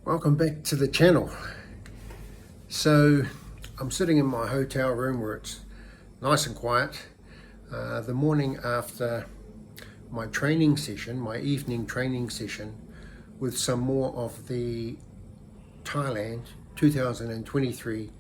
Welcome back to the channel. So I'm sitting in my hotel room where it's nice and quiet. The morning after my training session, my evening training session with some more of the Thailand 2023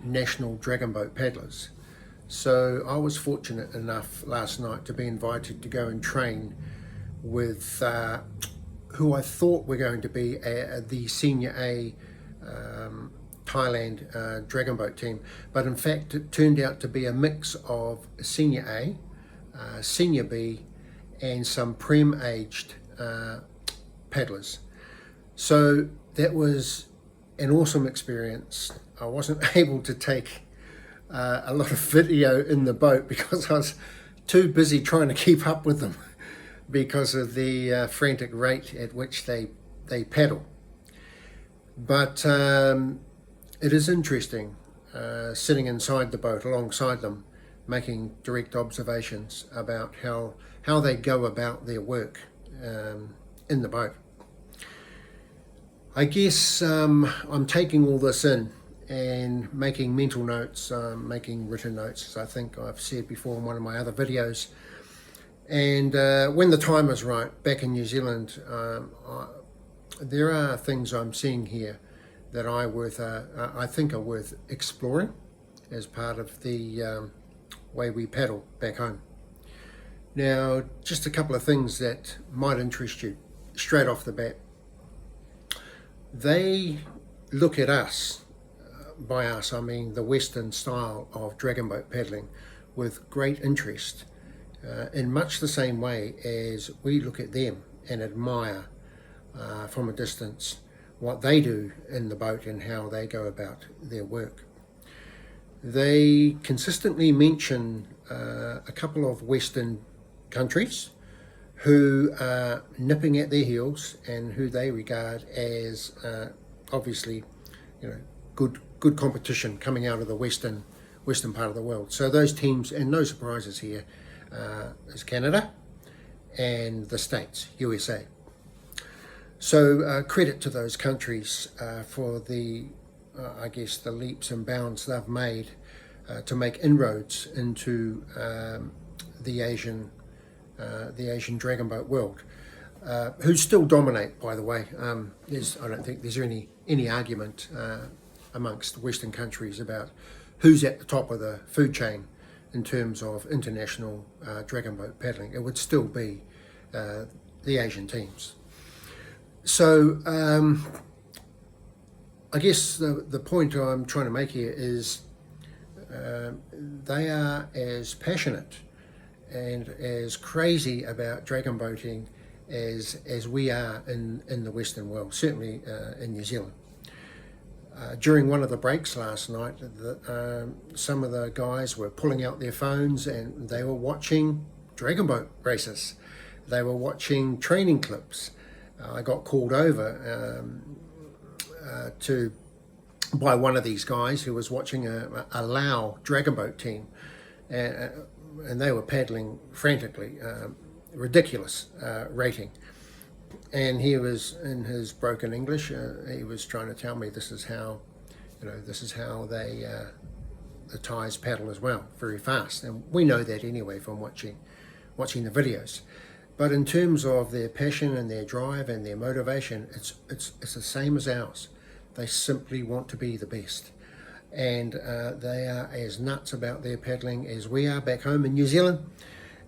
National Dragon Boat Paddlers. So I was fortunate enough last night to be invited to go and train with who I thought were going to be the Senior A Thailand Dragon Boat team, but in fact it turned out to be a mix of Senior A, Senior B, and some Prem-aged paddlers. So that was an awesome experience. I wasn't able to take a lot of video in the boat because I was too busy trying to keep up with them because of the frantic rate at which they paddle. But it is interesting sitting inside the boat alongside them, making direct observations about how they go about their work in the boat. I guess I'm taking all this in and making mental notes, making written notes, as I think I've said before in one of my other videos. And when the time is right, back in New Zealand, there are things I'm seeing here that I think are worth exploring as part of the way we paddle back home. Now, just a couple of things that might interest you straight off the bat. They look at us, by us I mean the Western style of dragon boat paddling, with great interest. In much the same way as we look at them and admire from a distance what they do in the boat and how they go about their work. They consistently mention a couple of Western countries who are nipping at their heels and who they regard as obviously, good competition coming out of the western part of the world. So those teams, and no surprises here, is Canada and the States, USA. So credit to those countries for the leaps and bounds they've made to make inroads into the Asian dragon boat world, who still dominate, by the way. I don't think there's any argument amongst Western countries about who's at the top of the food chain in terms of international dragon boat paddling. It would still be the Asian teams. So I guess the point I'm trying to make here is they are as passionate and as crazy about dragon boating as we are in the Western world, certainly in New Zealand. During one of the breaks last night, some of the guys were pulling out their phones and they were watching dragon boat races. They were watching training clips. I got called over by one of these guys who was watching a Lao dragon boat team, and they were paddling frantically, ridiculous rating. And he was, in his broken English, he was trying to tell me this is how they the Thais paddle as well, very fast. And we know that anyway from watching the videos. But in terms of their passion and their drive and their motivation, it's the same as ours. They simply want to be the best, and they are as nuts about their paddling as we are back home in New Zealand.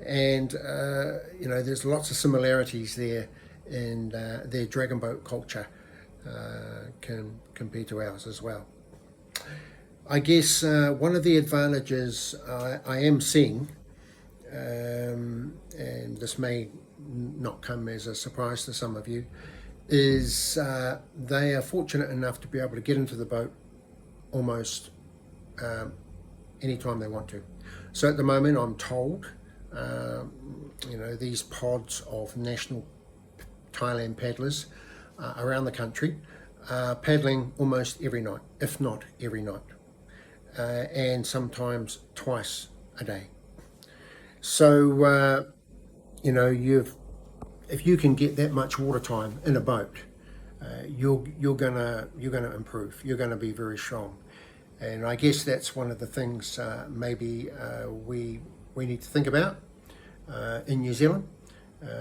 And there's lots of similarities there in their dragon boat culture compared to ours as well. I guess one of the advantages I am seeing, and this may not come as a surprise to some of you, is they are fortunate enough to be able to get into the boat almost anytime they want to. So at the moment I'm told these pods of national Thailand paddlers around the country are paddling almost every night, if not every night, and sometimes twice a day. So if you can get that much water time in a boat, you're gonna improve. You're gonna be very strong, and I guess that's one of the things maybe we need to think about in New Zealand.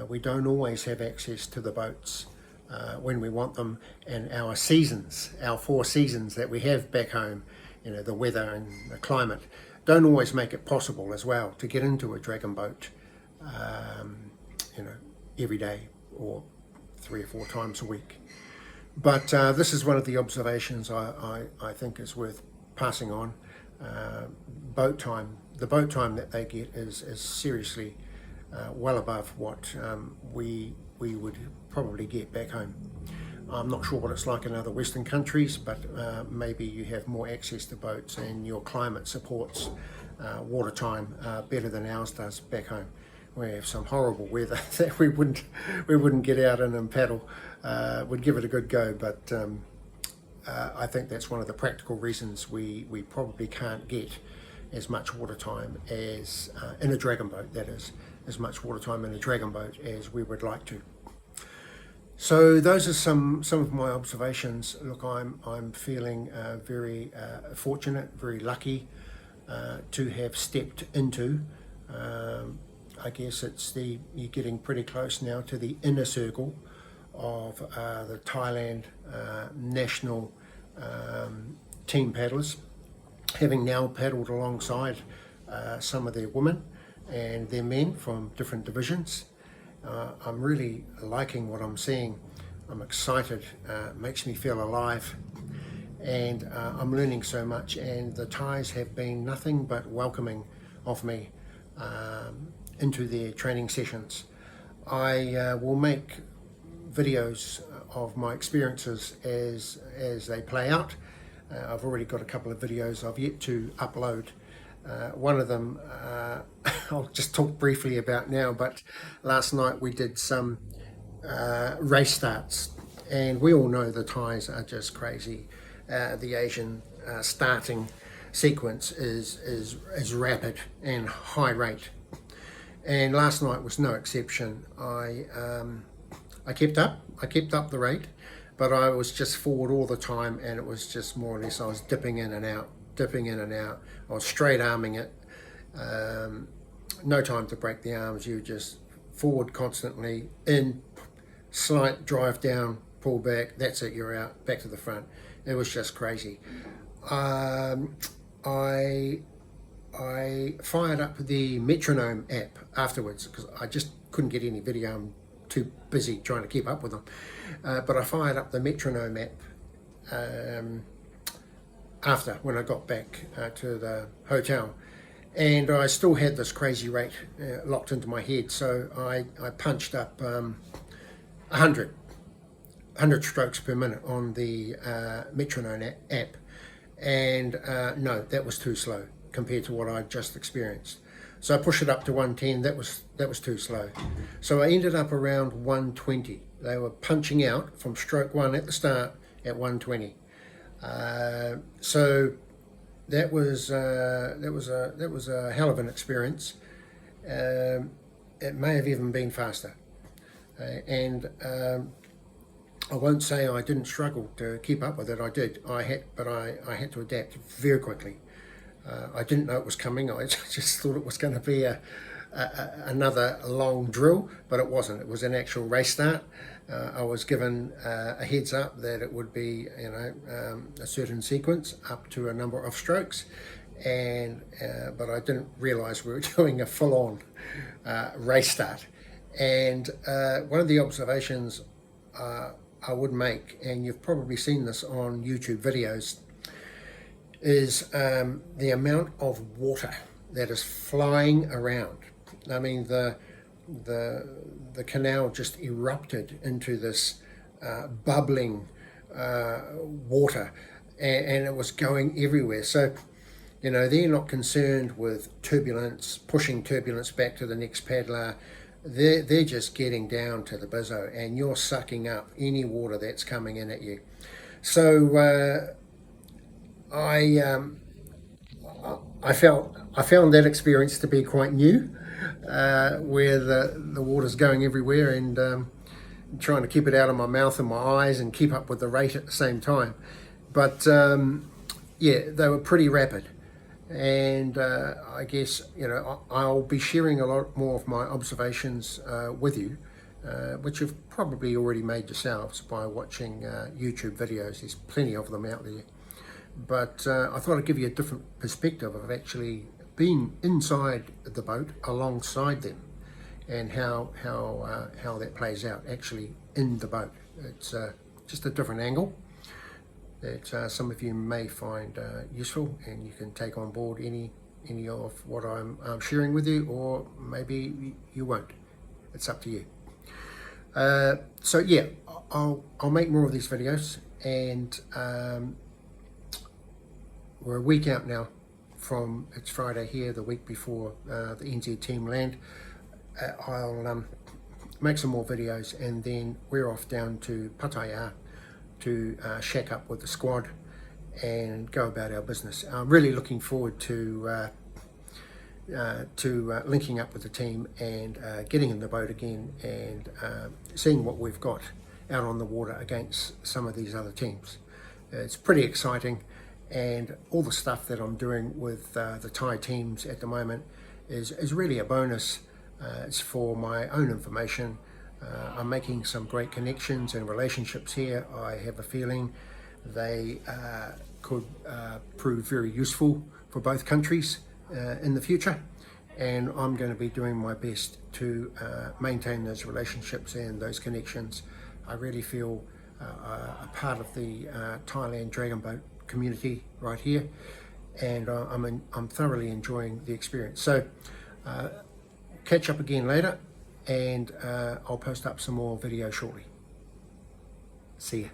We don't always have access to the boats when we want them, and our seasons, our 4 seasons that we have back home, the weather and the climate, don't always make it possible as well to get into a dragon boat, every day or 3 or 4 times a week. But this is one of the observations I think is worth passing on. Boat time, the boat time that they get is seriously well above what we would probably get back home. I'm not sure what it's like in other Western countries, but maybe you have more access to boats and your climate supports water time better than ours does back home. We have some horrible weather that we wouldn't get out in and paddle. Would give it a good go, but I think that's one of the practical reasons we probably can't get as much water time as in a dragon boat, that is, as much water time in a dragon boat as we would like to. So those are some of my observations. Look, I'm feeling very fortunate, very lucky to have stepped into. I guess you're getting pretty close now to the inner circle of the Thailand national team paddlers, having now paddled alongside some of their women and their men from different divisions. I'm really liking what I'm seeing. I'm excited, it makes me feel alive, and I'm learning so much, and the Thais have been nothing but welcoming of me into their training sessions. I will make videos of my experiences as they play out. I've already got a couple of videos I've yet to upload. One of them I'll just talk briefly about now, but last night we did some race starts, and we all know the Thais are just crazy. The Asian starting sequence is rapid and high rate, and last night was no exception. I kept up the rate, but I was just forward all the time, and it was just more or less I was dipping in and out. I was straight arming it. No time to break the arms. You just forward constantly, in, slight drive down, pull back. That's it. You're out, back to the front. It was just crazy. I fired up the Metronome app afterwards because I just couldn't get any video. I'm too busy trying to keep up with them. But I fired up the Metronome app after, when I got back to the hotel, and I still had this crazy rate locked into my head. So I punched up 100 strokes per minute on the Metronome app, and no, that was too slow compared to what I just experienced. So I pushed it up to 110. That was too slow. So I ended up around 120. They were punching out from stroke 1 at the start at 120. So that was a hell of an experience. It may have even been faster, and I won't say I didn't struggle to keep up with it. I did. I had to adapt very quickly. I didn't know it was coming. I just thought it was going to be another long drill, but it wasn't. It was an actual race start. I was given a heads up that it would be, a certain sequence up to a number of strokes, and but I didn't realise we were doing a full-on race start. And one of the observations I would make, and you've probably seen this on YouTube videos, is the amount of water that is flying around. I mean, the canal just erupted into this bubbling water, and it was going everywhere. So, they're not concerned with turbulence, pushing turbulence back to the next paddler. They're just getting down to the bizzo, and you're sucking up any water that's coming in at you. So I found that experience to be quite new, where the water's going everywhere, and trying to keep it out of my mouth and my eyes and keep up with the rate at the same time. But yeah, they were pretty rapid. And I guess, you know, I'll be sharing a lot more of my observations with you, which you've probably already made yourselves by watching YouTube videos. There's plenty of them out there. But I thought I'd give you a different perspective of actually being inside the boat alongside them, and how that plays out actually in the boat. It's just a different angle that some of you may find useful, and you can take on board any of what I'm sharing with you, or maybe you won't. It's up to you. So yeah, I'll make more of these videos, and we're a week out now from, it's Friday here, the week before the NZ team land. I'll make some more videos, and then we're off down to Pattaya to shack up with the squad and go about our business. I'm really looking forward to linking up with the team and getting in the boat again, and seeing what we've got out on the water against some of these other teams. It's pretty exciting, and all the stuff that I'm doing with the Thai teams at the moment is really a bonus. It's for my own information. I'm making some great connections and relationships here. I have a feeling they could prove very useful for both countries in the future, and I'm going to be doing my best to maintain those relationships and those connections. I really feel a part of the Thailand Dragon Boat community right here, and I'm thoroughly enjoying the experience. So catch up again later, and I'll post up some more videos shortly. See ya.